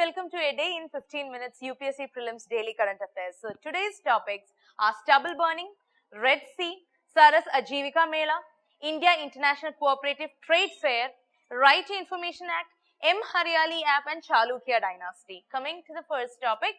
welcome to a day in 15 minutes UPSC Prelims Daily Current Affairs. So today's topics are Stubble Burning, Red Sea, Saras Ajivika Mela, India International Cooperative Trade Fair, Right to Information Act, M Haryali app and Chalukya dynasty. Coming to the first topic,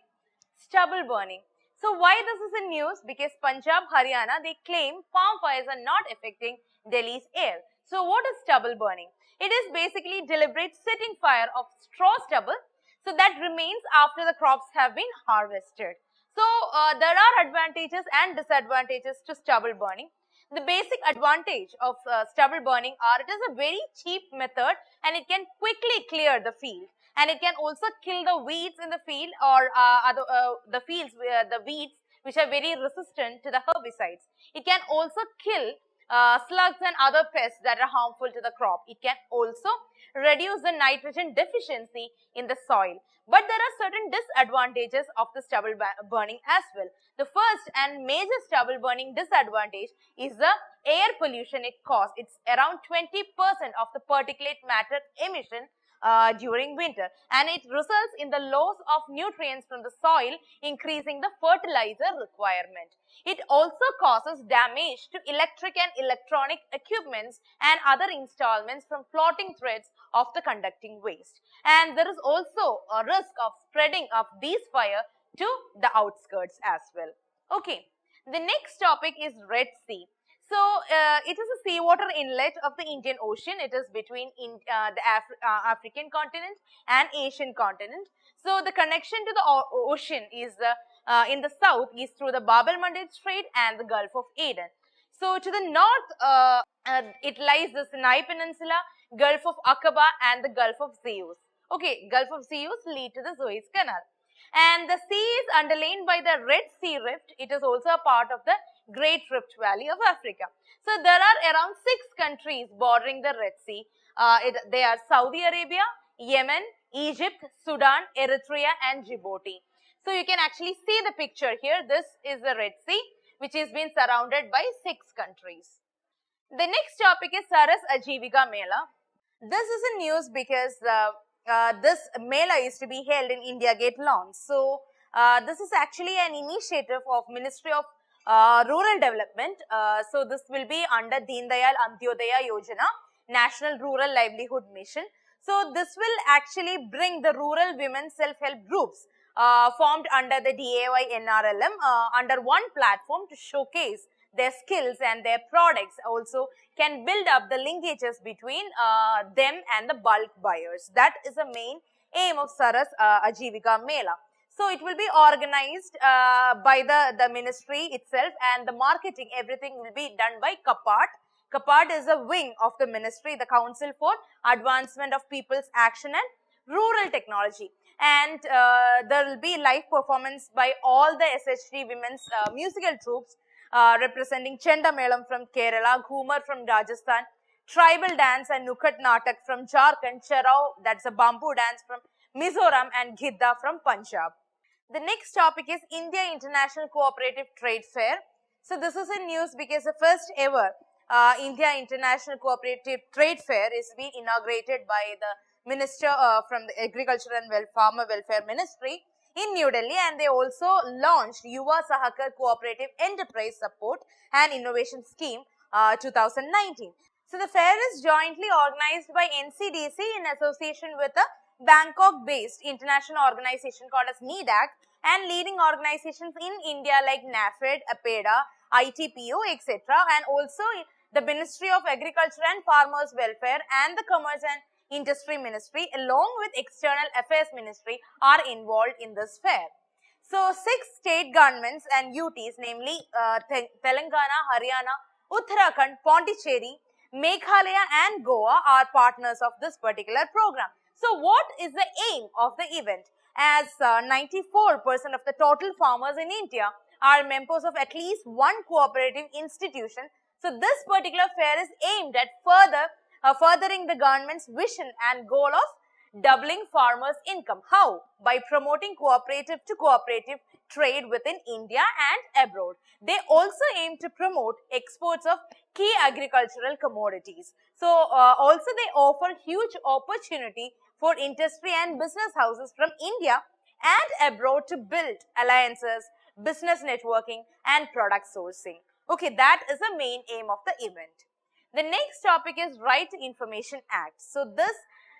Stubble Burning. So why this is in news? Because Punjab, Haryana, they claim farm fires are not affecting Delhi's air. So what is stubble burning? It is basically deliberate setting fire of straw stubble so that remains after the crops have been harvested. So there are advantages and disadvantages to stubble burning. The basic advantage of stubble burning are it is a very cheap method and it can quickly clear the field. And it can also kill the weeds in the field or the weeds which are very resistant to the herbicides. It can also kill slugs and other pests that are harmful to the crop. It can also reduce the nitrogen deficiency in the soil. But there are certain disadvantages of the stubble burning as well. The first and major stubble burning disadvantage is the air pollution it causes. It's around 20% of the particulate matter emission during winter, and it results in the loss of nutrients from the soil, increasing the fertilizer requirement. It also causes damage to electric and electronic equipments and other installments from floating threads of the conducting waste. And there is also a risk of spreading of these fire to the outskirts as well. Okay, the next topic is Red Sea. So, it is a seawater inlet of the Indian Ocean. It is between the African continent and Asian continent. So, the connection to the ocean is in the south is through the Bab el-Mandeb Strait and the Gulf of Aden. So, to the north, it lies the Sinai Peninsula, Gulf of Aqaba and the Gulf of Suez. Okay, Gulf of Suez lead to the Suez Canal. And the sea is underlain by the Red Sea Rift. It is also a part of the Great Rift Valley of Africa. So there are around 6 countries bordering the Red Sea. They are Saudi Arabia, Yemen, Egypt, Sudan, Eritrea and Djibouti. So you can actually see the picture here. This is the Red Sea which is being surrounded by 6 countries. The next topic is Saras Ajivika Mela. This is in news because this Mela is to be held in India Gate Lawns. So this is actually an initiative of Ministry of Rural Development. So this will be under Deen Dayal Antyodaya Yojana, National Rural Livelihood Mission. So this will actually bring the rural women self-help groups formed under the DAY NRLM under one platform to showcase their skills and their products. Also can build up the linkages between them and the bulk buyers. That is the main aim of Saras Ajivika Mela. So it will be organized by the ministry itself, and the marketing, everything will be done by CAPART. CAPART is a wing of the ministry, the Council for Advancement of People's Action and Rural Technology. And there will be live performance by all the SHD women's musical troops representing Chenda Melam from Kerala, Ghumar from Rajasthan, Tribal Dance and Nukat Natak from Jharkhand, Charao, that's a bamboo dance from Mizoram, and Gidda from Punjab. The next topic is India International Cooperative Trade Fair. So this is in news because the first ever India International Cooperative Trade Fair is being inaugurated by the Minister from the Agriculture and Farmer Welfare Ministry in New Delhi, and they also launched Yuva Sahakar Cooperative Enterprise Support and Innovation Scheme 2019. So the fair is jointly organized by NCDC in association with a Bangkok-based international organization called as NEDAC and leading organizations in India like NAFED, APEDA, ITPO, etc. and also the Ministry of Agriculture and Farmers Welfare and the Commerce and Industry Ministry along with External Affairs Ministry are involved in this fair. So 6 state governments and UTs, namely Telangana, Haryana, Uttarakhand, Pondicherry, Meghalaya and Goa are partners of this particular program. So what is the aim of the event? As 94% of the total farmers in India are members of at least one cooperative institution. So this particular fair is aimed at furthering the government's vision and goal of doubling farmers' income. How? By promoting cooperative to cooperative trade within India and abroad. They also aim to promote exports of key agricultural commodities. So also they offer huge opportunity for industry and business houses from India and abroad to build alliances, business networking and product sourcing. Okay, that is the main aim of the event. The next topic is Right to Information Act. So this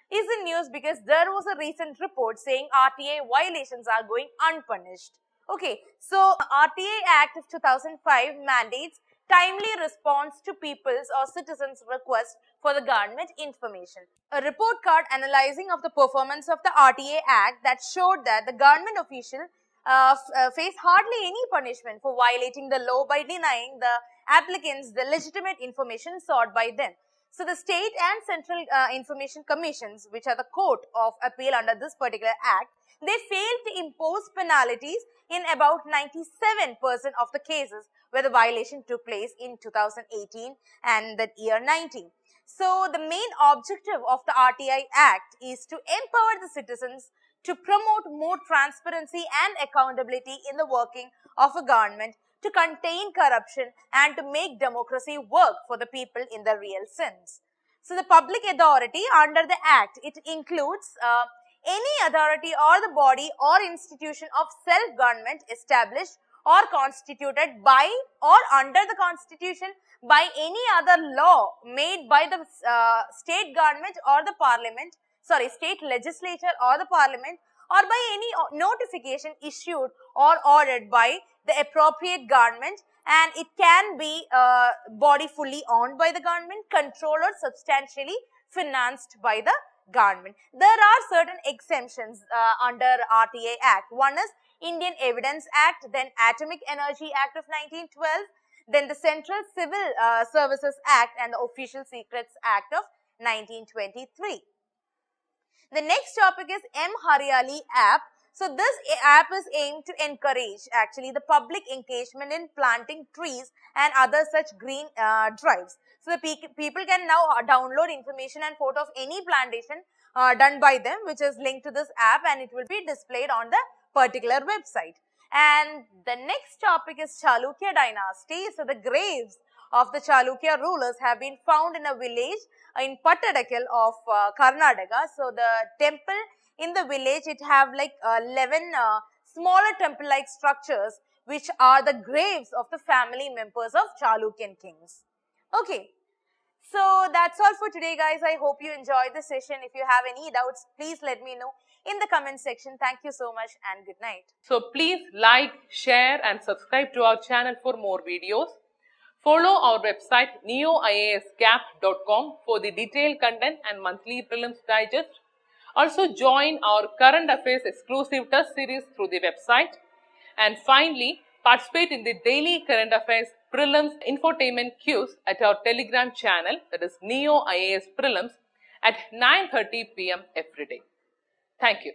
is in news because there was a recent report saying RTA violations are going unpunished. Okay, so RTA Act of 2005 mandates timely response to people's or citizens' requests for the government information. A report card analyzing of the performance of the RTA Act that showed that the government official face hardly any punishment for violating the law by denying the applicants the legitimate information sought by them. So the state and central information commissions, which are the court of appeal under this particular act, they failed to impose penalties in about 97% of the cases where the violation took place in 2018 and the year 19. So the main objective of the RTI Act is to empower the citizens to promote more transparency and accountability in the working of a government, to contain corruption and to make democracy work for the people in the real sense. So the public authority under the Act, it includes any authority or the body or institution of self-government established or constituted by or under the Constitution by any other law made by the state government or the parliament, state legislature or the parliament, or by any notification issued or ordered by the appropriate government, and it can be a body fully owned by the government, controlled or substantially financed by the government. There are certain exemptions under RTA Act. One is Indian Evidence Act, then Atomic Energy Act of 1912, then the Central Civil Services Act and the Official Secrets Act of 1923. The next topic is M-Haryali app. So this app is aimed to encourage actually the public engagement in planting trees and other such green drives. So the people can now download information and photo of any plantation done by them, which is linked to this app, and it will be displayed on the particular website. And the next topic is Chalukya dynasty. So the graves of the Chalukya rulers have been found in a village in Pattadakal of Karnataka. So the temple in the village, it have like 11 smaller temple-like structures, which are the graves of the family members of Chalukyan kings. Okay, so that's all for today, guys. I hope you enjoyed the session. If you have any doubts, please let me know in the comment section. Thank you so much and good night. So please like, share and subscribe to our channel for more videos. Follow our website neoiasgap.com for the detailed content and monthly prelims digest. Also join our current affairs exclusive test series through the website. And finally, participate in the daily current affairs prelims infotainment quiz at our Telegram channel, that is Neo IAS Prelims, at 9:30 p.m. every day. Thank you.